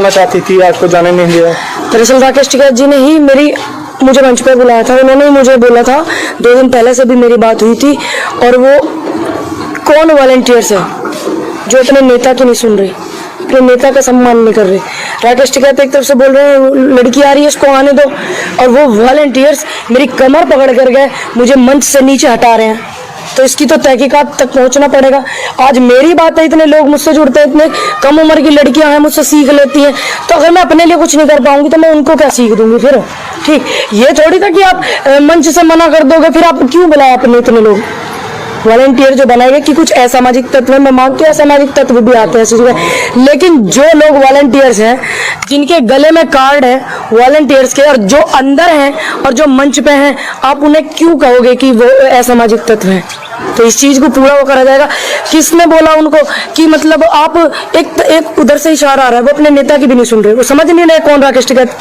जाना चाहती थी, आपको जाने नहीं दिया? दरअसल राकेश टिकैत जी ने ही मुझे मंच पे बुलाया था। उन्होंने ही मुझे बोला था, 2 दिन पहले से भी मेरी बात हुई थी। और वो कौन वॉलंटियर्स है जो अपने नेता की नहीं सुन रहे, अपने नेता का सम्मान नहीं कर रहे। राकेश टिकैत एक तरफ से बोल रहे हैं लड़की आ रही है इसको आने दो, और वो वॉलंटियर्स मेरी कमर पकड़ कर गए, मुझे मंच से नीचे हटा रहे हैं। तो इसकी तो तहकीकात तक पहुंचना पड़ेगा। आज मेरी बात है, इतने लोग मुझसे जुड़ते हैं, इतने कम उम्र की लड़कियां हैं मुझसे सीख लेती हैं, तो अगर मैं अपने लिए कुछ नहीं कर पाऊंगी तो मैं उनको क्या सीख दूंगी फिर? ठीक, ये थोड़ी था कि आप मंच से मना कर दोगे, फिर आप क्यों बुलाया अपने इतने लोग वॉलंटियर जो बनाएंगे कि कुछ असामाजिक तत्व, मैं मानती हूँ असामाजिक तत्व भी आते हैं ऐसी जगह, लेकिन जो लोग वॉलंटियर्स हैं, जिनके गले में कार्ड है वॉलंटियर्स के, और जो अंदर हैं और जो मंच पे हैं, आप उन्हें क्यों कहोगे कि वो असामाजिक तत्व हैं? तो इस चीज को पूरा वो करा जाएगा। किसने बोला उनको कि मतलब आप एक उधर से इशारा आ रहा है, वो अपने नेता की भी नहीं सुन रहे, वो समझ नहीं रहे कौन राकेश टिकैत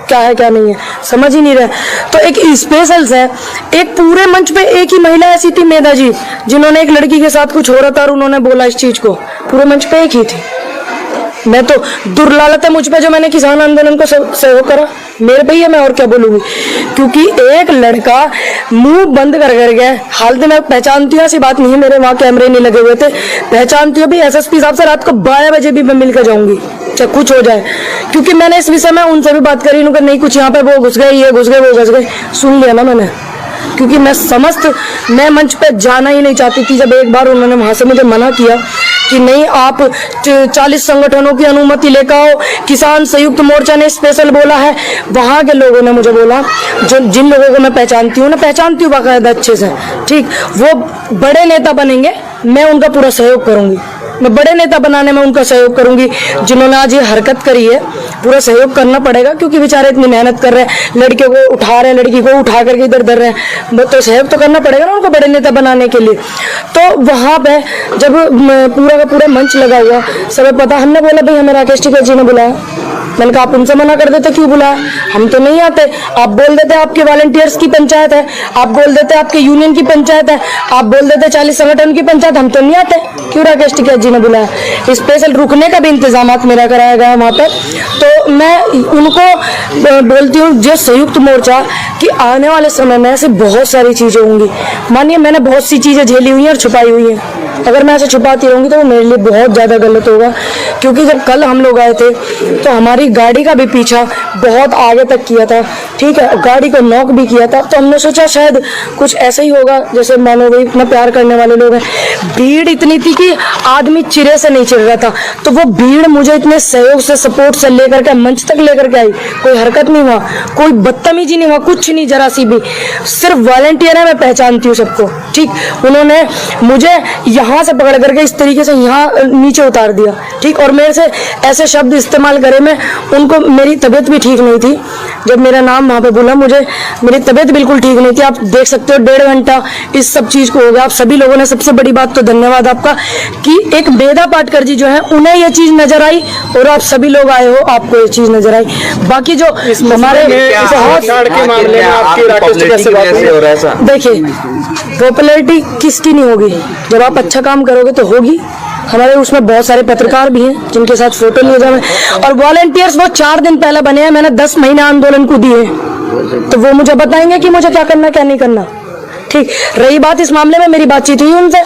क्या है क्या नहीं है, समझ ही नहीं रहे। तो एक स्पेशल है, एक पूरे मंच पे एक ही महिला ऐसी थी, मेधा जी, जिन्होंने एक लड़की के साथ कुछ हो रहा था और उन्होंने बोला इस चीज को, पूरे मंच पे एक ही थी। मैं तो दुर्लालत है मुझ पे जो मैंने किसान आंदोलन को सहयोग करा, मेरे पे ही है, मैं और क्या बोलूंगी। क्योंकि एक लड़का मुंह बंद कर गया, हालत में पहचानती हूँ, ऐसी बात नहीं है, मेरे वहाँ कैमरे नहीं लगे हुए थे, पहचानती हूँ भी एसएसपी साहब से रात को 12 बजे भी मैं मिलकर जाऊंगी चाहे कुछ हो जाए, क्योंकि मैंने इस विषय में उनसे भी बात करी, उनका नहीं कुछ यहाँ पे वो घुस गए, ये घुस गए, वो घुस गए, सुन लिया ना मैंने। क्योंकि मैं मंच पे जाना ही नहीं चाहती थी। जब एक बार उन्होंने वहां से मुझे मना किया कि नहीं आप 40 संगठनों की अनुमति लेकर आओ, किसान संयुक्त मोर्चा ने स्पेशल बोला है, वहां के लोगों ने मुझे बोला, जो जिन लोगों को मैं पहचानती हूँ बाकायदा अच्छे से, ठीक, वो बड़े नेता बनेंगे, मैं उनका पूरा सहयोग करूंगी, मैं बड़े नेता बनाने में उनका सहयोग करूंगी। जिन्होंने आज ये हरकत करी है, पूरा सहयोग करना पड़ेगा, क्योंकि बेचारे इतनी मेहनत कर रहे हैं, लड़के को उठा रहे हैं, लड़की को उठा करके इधर धर रहे हैं, तो सहयोग तो करना पड़ेगा ना उनको बड़े नेता बनाने के लिए। तो वहां पे जब पूरा का पूरा मंच लगा हुआ, सब पता, हमने बोला भाई हमें राकेश टिकैत जी ने बुलाया, मैंने कहा आप उनसे मना कर देते, क्यों बुलाया, हम तो नहीं आते। आप बोल देते आपके वॉलंटियर्स की पंचायत है, आप बोल देते आपके यूनियन की पंचायत है, आप बोल देते 40 संगठन की पंचायत, हम तो नहीं आते, क्यों राकेश टिकैत जी ने बुलाया। स्पेशल रुकने का भी इंतजाम मेरा कराया गया वहाँ पर। तो मैं उनको बोलती हूँ जो संयुक्त मोर्चा कि आने वाले समय में ऐसे बहुत सारी चीजें होंगी। मानिए मैंने बहुत सी चीजें झेली हुई हैं और छुपाई हुई हैं, अगर मैं ऐसे छुपाती रहूंगी तो वो मेरे लिए बहुत ज्यादा गलत होगा। क्योंकि जब कल हम लोग आए थे तो हमारी गाड़ी का भी पीछा बहुत आगे तक किया था, ठीक है, गाड़ी को नॉक भी किया था। तो हमने सोचा शायद कुछ ऐसा ही होगा, जैसे मानो भाई इतना प्यार करने वाले लोग हैं। भीड़ इतनी थी कि आदमी चिरे से नहीं चिर रहा था, तो वो भीड़ मुझे इतने सहयोग से, सपोर्ट से लेकर के मंच तक लेकर के आई। कोई हरकत नहीं हुआ, कोई बदतमीजी नहीं हुआ, कुछ नहीं, जरा सी भी। सिर्फ वॉलंटियर है, मैं पहचानती हूँ सबको, ठीक। उन्होंने मुझे यहाँ से पकड़ करके इस तरीके से यहाँ नीचे उतार दिया, ठीक, और मेरे से ऐसे शब्द इस्तेमाल करे। मैं उनको, मेरी तबीयत भी ठीक नहीं थी, जब मेरा नाम वहाँ पे बोला, मुझे मेरी तबीयत बिल्कुल ठीक नहीं थी। आप देख सकते हो 1.5 घंटा इस सब चीज को हो गया। आप सभी लोगों ने, सबसे बड़ी बात तो धन्यवाद आपका कि एक मेधा पाटकर जी जो है उन्हें ये चीज नजर आई और आप सभी लोग आए हो, आपको ये चीज नजर आई। बाकी जो हमारे देखिए, पॉपुलैरिटी किसकी नहीं होगी, जब आप अच्छा काम करोगे तो होगी। हमारे उसमें बहुत सारे पत्रकार भी हैं जिनके साथ फोटो लिए जाए, और वॉलंटियर्स वो 4 दिन पहले बने हैं, मैंने 10 महीने आंदोलन को दिए, तो वो मुझे बताएंगे कि मुझे क्या करना क्या नहीं करना, ठीक। रही बात इस मामले में, मेरी बातचीत हुई उनसे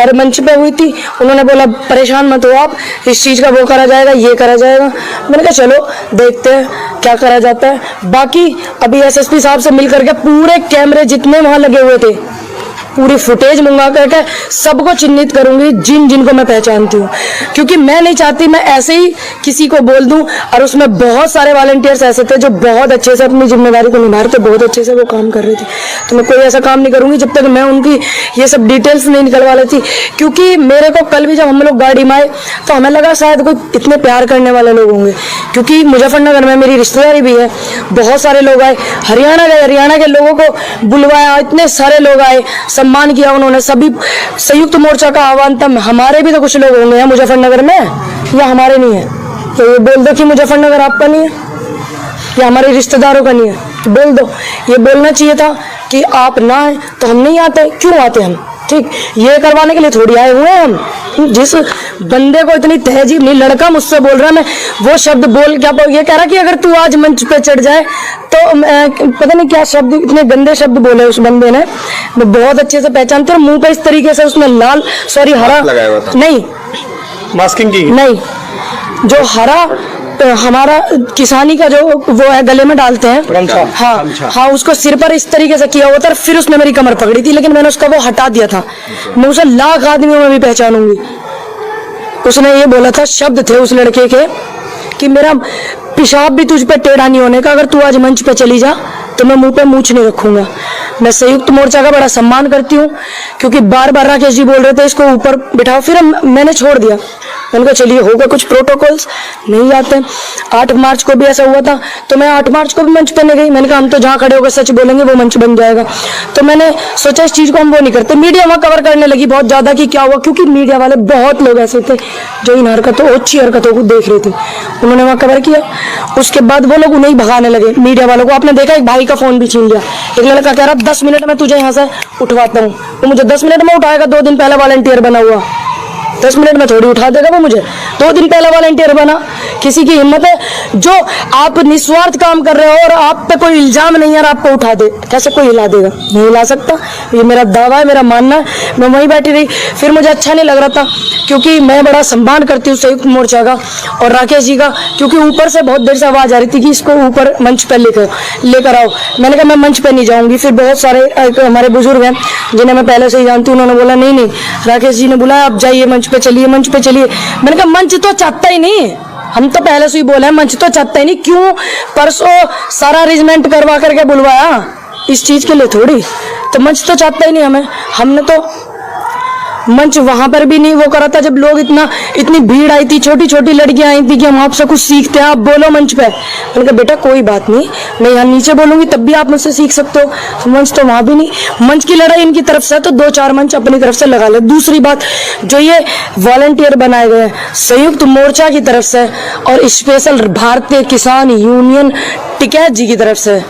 और मंच पे हुई थी, उन्होंने बोला परेशान मत हो आप, इस चीज का वो करा जाएगा, ये करा जाएगा। मैंने कहा चलो देखते हैं क्या करा जाता है। बाकी अभी एसएसपी साहब से मिल करके पूरे कैमरे जितने वहां लगे हुए थे, पूरी फुटेज मंगा करके सबको चिन्हित करूंगी, जिन जिनको मैं पहचानती हूँ, क्योंकि मैं नहीं चाहती मैं ऐसे ही किसी को बोल दूं। और उसमें बहुत सारे वॉलंटियर्स ऐसे थे जो बहुत अच्छे से अपनी जिम्मेदारी को निभा रहे थे, बहुत अच्छे से वो काम कर रहे थे। तो मैं कोई ऐसा काम नहीं करूंगी जब तक मैं उनकी ये सब डिटेल्स नहीं निकलवा लेती। क्योंकि मेरे को कल भी जब हम लोग गाड़ी में आए तो हमें लगा शायद कोई इतने प्यार करने वाले लोग होंगे, क्योंकि मुजफ्फरनगर में मेरी रिश्तेदारी भी है, बहुत सारे लोग आए, हरियाणा गए, हरियाणा के लोगों को बुलवाया, इतने सारे लोग आए, सम्मान किया उन्होंने। सभी संयुक्त मोर्चा का आह्वान था। हमारे भी तो कुछ लोग होंगे मुजफ्फरनगर में, या हमारे नहीं है, तो ये बोल दो कि मुजफ्फरनगर आपका नहीं है या हमारे रिश्तेदारों का नहीं है, तो बोल दो। ये बोलना चाहिए था कि आप ना आए तो हम नहीं आते, क्यों आते हम, ठीक। ये करवाने के लिए थोड़ी आए हुए हैं हम, जिस बंदे को इतनी तहजीब नहीं, लड़का मुझसे बोल रहा है, मैं वो शब्द बोल क्या ये कह रहा कि अगर तू आज मंच पे चढ़ जाए तो पता नहीं क्या शब्द, इतने गंदे शब्द बोले उस बंदे ने, मैं बहुत अच्छे से पहचानती हूँ। मुंह पे इस तरीके से उसने लाल हरा लगाया हुआ था? नहीं, मास्किंग की? नहीं, जो हरा हमारा किसानी का जो वो है गले में डालते हैं, गमछा। हाँ हाँ, उसको सिर पर इस तरीके से किया हुआ था। फिर उसने मेरी कमर पकड़ी थी, लेकिन मैंने उसका वो हटा दिया था। मैं उसे लाख आदमियों में भी पहचानूंगी। उसने ये बोला था, शब्द थे उस लड़के के कि मेरा पेशाब भी तुझ पे टेढ़ा नहीं होने का, अगर तू आज मंच पे चली जा तो मैं मुंह पे मूंछ नहीं रखूंगा। मैं संयुक्त मोर्चा का बड़ा सम्मान करती हूँ, क्योंकि बार बार राकेश जी बोल रहे थे इसको ऊपर बिठाओ, फिर मैंने छोड़ दिया। मैंने कहा चलिए होगा कुछ प्रोटोकॉल्स, नहीं जाते। 8 मार्च को भी ऐसा हुआ था, तो मैं 8 मार्च को भी मंच पे नहीं गई। मैंने कहा हम तो जहाँ खड़े होकर सच बोलेंगे वो मंच बन जाएगा। तो मैंने सोचा इस चीज को हम वो नहीं करते। मीडिया वहाँ कवर करने लगी बहुत ज्यादा कि क्या हुआ, क्योंकि मीडिया वाले बहुत लोग ऐसे थे जो इन हरकतों, अच्छी हरकतों को देख रहे थे, उन्होंने वहाँ कवर किया। उसके बाद वो लोग उन्हें भगाने लगे, मीडिया वालों को। आपने देखा एक भाई का फोन भी छीन लिया। एक लड़का कह रहा 10 मिनट में तुझे यहाँ से उठवाता हूँ, तो मुझे 10 मिनट में उठाएगा? 2 दिन पहले वॉलंटियर बना हुआ, 10 मिनट में थोड़ी उठा देगा वो मुझे। 2 दिन पहले वॉलंटियर बना। किसी की हिम्मत है? जो आप निस्वार्थ काम कर रहे हो और आप पे कोई इल्जाम नहीं है और आपको उठा दे, कैसे कोई हिला देगा? नहीं हिला सकता, ये मेरा दावा है, मेरा मानना है। मैं वहीं बैठी रही। फिर मुझे अच्छा नहीं लग रहा था, क्योंकि मैं बड़ा सम्मान करती हूँ संयुक्त मोर्चा का और राकेश जी का, क्योंकि ऊपर से बहुत देर से आवाज आ रही थी कि इसको ऊपर मंच पर लेकर आओ। मैंने कहा मैं मंच पे नहीं जाऊंगी। फिर बहुत सारे हमारे बुजुर्ग हैं जिन्हें मैं पहले से ही जानती हूँ, उन्होंने बोला नहीं नहीं, राकेश जी ने बुलाया, आप जाइए मंच पे चलिए, मंच पे चलिए। मैंने कहा मंच तो चाहता ही नहीं, हम तो पहले से ही बोले हैं मंच तो चाहता ही नहीं। क्यों परसों सारा अरेंजमेंट करवा करके बुलवाया? इस चीज के लिए थोड़ी। तो मंच तो चाहता ही नहीं हमें। हमने तो मंच वहां पर भी नहीं वो करा था जब लोग इतनी भीड़ आई थी, छोटी छोटी लड़कियां आई थी कि हम आपसे कुछ सीखते हैं, आप बोलो मंच पे। मैंने कहा बेटा कोई बात नहीं, मैं यहाँ नीचे बोलूंगी तब भी आप मुझसे सीख सकते हो। मंच तो वहां भी नहीं। मंच की लड़ाई इनकी तरफ से है तो 2-4 मंच अपनी तरफ से लगा ले। दूसरी बात, जो ये वॉलंटियर बनाए गए हैं संयुक्त मोर्चा की तरफ से और स्पेशल भारतीय किसान यूनियन टिकैत जी की तरफ से,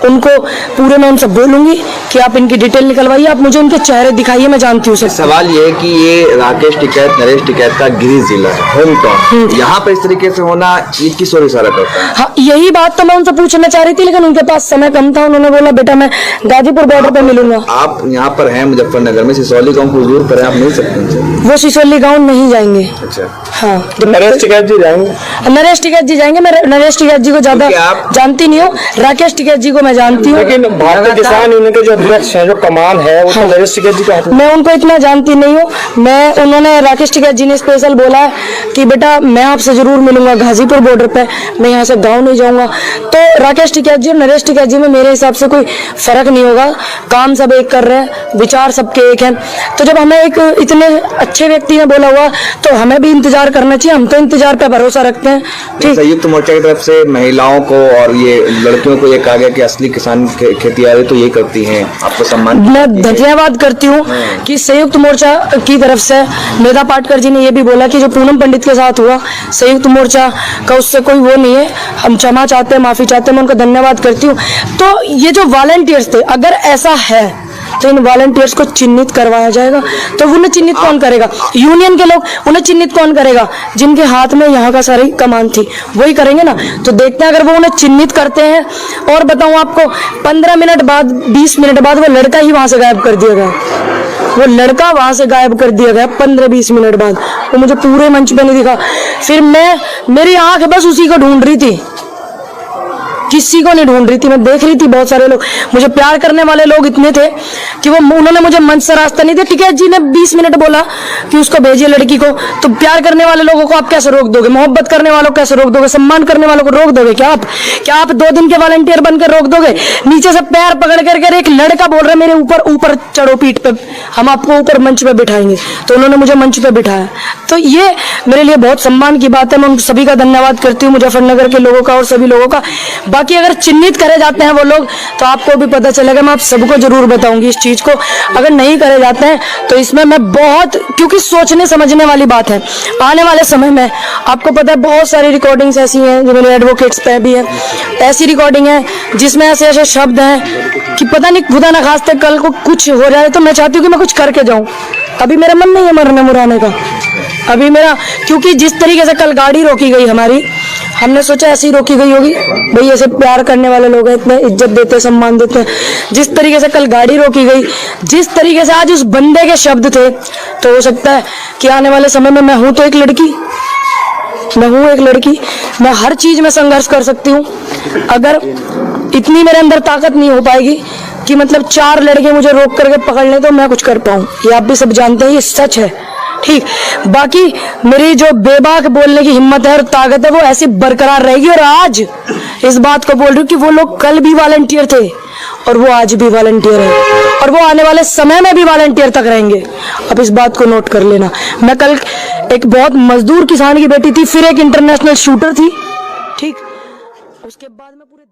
उनको पूरे मैं उनसे बोलूंगी कि आप इनकी डिटेल निकलवाइए, आप मुझे उनके चेहरे दिखाइए, मैं जानती हूँ। सवाल ये है कि ये राकेश टिकैत, नरेश टिकैत का गृह जिला है, होम टाउन, यहाँ पर इस तरीके से होना ये किस ओर इशारा करता है? हाँ, यही बात तो मैं उनसे पूछना चाह रही थी, लेकिन उनके पास समय कम था। उन्होंने बोला बेटा मैं गाजीपुर बॉर्डर पे मिलूंगा। आप यहाँ पर हैं मुजफ्फरनगर में, सिसौली गाँव को दूर पर है, आप मिल सकते हैं? वो सिसौली गाँव नहीं जाएंगे। अच्छा हाँ, तो नरेश टिकैत जी जाएंगे? नरेश टिकैत जी जाएंगे। मैं नरेश टिकैत जी को ज्यादा जानती नहीं हूँ, राकेश टिकैत जी को मैं जानती हूँ। लेकिन भारतीय किसान यूनियन के जो अध्यक्ष हैं, जो कमान है, वो तो नरेश टिकैत जी का है। मैं उनको इतना जानती नहीं हूँ। उन्होंने राकेश टिकैत जी ने स्पेशल बोला है कि बेटा मैं आपसे जरूर मिलूंगा गाजीपुर बॉर्डर पे, मैं यहाँ से गाँव नहीं जाऊंगा। तो राकेश टिकैत जी और नरेश टिकैत जी में मेरे हिसाब से कोई फर्क नहीं होगा, काम सब एक कर रहे हैं, विचार सबके एक हैं। तो जब हमें एक इतने अच्छे व्यक्ति ने बोला हुआ तो हमें भी इंतजार करना चाहिए। हम तो इंतजार पे भरोसा रखते हैं। ठीक, संयुक्त मोर्चा की तरफ से महिलाओं को और ये लड़कियों को ये कहा गया कि असली किसान खेती आ रही तो ये करती हैं, आपको सम्मान। मैं धन्यवाद करती हूँ कि संयुक्त मोर्चा की तरफ से मेधा पाटकर जी ने ये भी बोला कि जो पूनम पंडित के साथ हुआ संयुक्त मोर्चा का, उससे कोई वो नहीं है, हम क्षमा चाहते हैं, माफी चाहते हैं। मैं उनका धन्यवाद करती हूँ। तो ये जो वॉलंटियर्स थे, अगर ऐसा है तो इन वॉलंटियर्स को चिन्हित करवाया जाएगा। तो उन्हें चिन्हित कौन करेगा? यूनियन के लोग। उन्हें चिन्हित कौन करेगा? जिनके हाथ में यहाँ का सारी कमान थी, वही करेंगे ना। तो देखते हैं अगर वो उन्हें चिन्हित करते हैं। और बताऊं आपको, 15 मिनट बाद, 20 मिनट बाद वो लड़का ही वहां से गायब कर दिया गया। वो लड़का वहां से गायब कर दिया गया 15-20 मिनट बाद। वो मुझे पूरे मंच पे नहीं दिखा। फिर मेरी आंख बस उसी को ढूंढ रही थी, किसी को नहीं ढूंढ रही थी। मैं देख रही थी बहुत सारे लोग, मुझे प्यार करने वाले लोग इतने थे कि उन्होंने मुझे मंच से रास्ता नहीं दिया। टिकैत जी ने 20 मिनट बोला कि उसको भेजिए लड़की को। तो प्यार करने वाले लोगों को आप कैसे रोक दोगे? मोहब्बत करने वालों को कैसे रोक दोगे? सम्मान करने वालों को रोक दोगे क्या आप 2 दिन के वॉलंटियर बनकर रोक दोगे? नीचे से पैर पकड़ करके एक लड़का बोल रहा है मेरे ऊपर चढ़ो पीठ पे, हम आपको ऊपर मंच पे बिठाएंगे। तो उन्होंने मुझे मंच पे बिठाया। तो ये मेरे लिए बहुत सम्मान की बात है। मैं उन सभी का धन्यवाद करती हूँ, मुजफ्फरनगर के लोगों का और सभी लोगों का। बाकी अगर चिन्हित करे जाते हैं वो लोग तो आपको भी पता चलेगा। मैं आप सबको जरूर बताऊंगी इस चीज को। अगर नहीं करे जाते हैं तो इसमें मैं बहुत, क्योंकि सोचने समझने वाली बात है। आने वाले समय में आपको पता है बहुत सारी रिकॉर्डिंग्स ऐसी हैं जो मेरे एडवोकेट्स पे भी है, ऐसी रिकॉर्डिंग है जिसमें ऐसे ऐसे शब्द हैं कि पता नहीं खुदा न खास्ते कल को कुछ हो जाए तो मैं चाहती हूँ कि मैं कुछ करके जाऊं। अभी मेरा मन नहीं है मरने मुराने का। अभी मेरा, क्योंकि जिस तरीके से कल गाड़ी रोकी गई हमारी, हमने सोचा ऐसी रोकी गई होगी, भाई ऐसे प्यार करने वाले लोग हैं, इतने इज्जत देते, सम्मान देते हैं। जिस तरीके से कल गाड़ी रोकी गई, जिस तरीके से आज उस बंदे के शब्द थे, तो हो सकता है कि आने वाले समय में मैं हूं तो एक लड़की, मैं हूं एक लड़की, मैं हर चीज में संघर्ष कर सकती हूँ। अगर इतनी मेरे अंदर ताकत नहीं हो पाएगी कि मतलब 4 लड़के मुझे रोक करके पकड़ लें तो मैं कुछ कर पाऊं, ये आप भी सब जानते हैं, ये सच है, ठीक। बाकी मेरी जो बेबाक बोलने की हिम्मत है और ताकत है वो ऐसी बरकरार रहेगी। और आज इस बात को बोल रही हूँ कि वो लोग कल भी वॉलंटियर थे और वो आज भी वॉलंटियर है और वो आने वाले समय में भी वॉलंटियर तक रहेंगे। अब इस बात को नोट कर लेना। मैं कल एक बहुत मजदूर किसान की बेटी थी, फिर एक इंटरनेशनल शूटर थी, ठीक। उसके बाद मैं पूरे